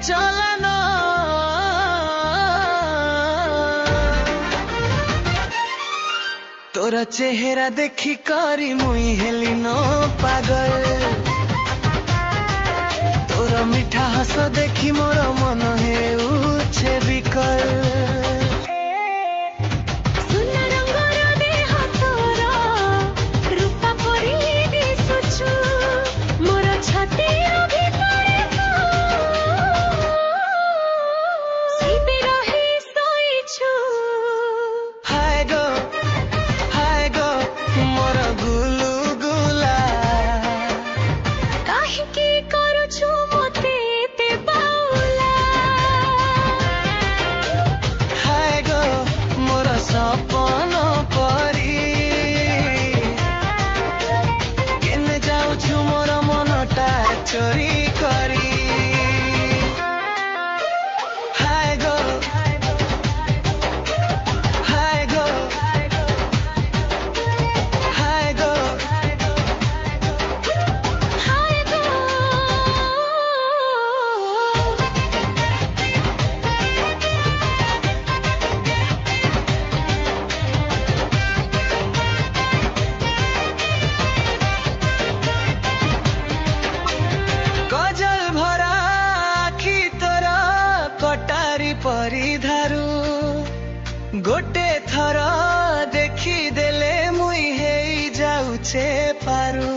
चलन तोरा चेहरा देखी करी मुई हेली नो पागल तोरा मीठा हस देखी मोर मन हे उछे विकल चोरी करी हाय गो हाय गो हाय गो हाय गो गजल भरा आखी तोरा कटारी परिधारू गोटे थर देखी देले मुई हेई जाउछे पारू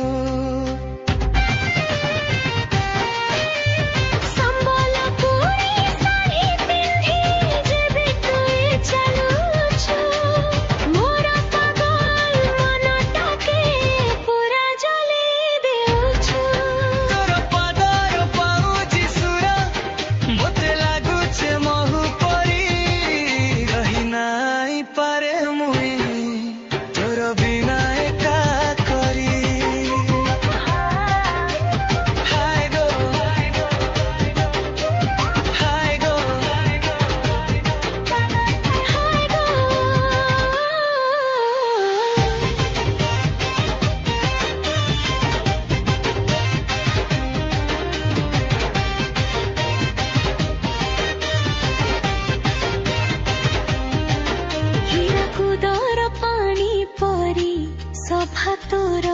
सफा तोर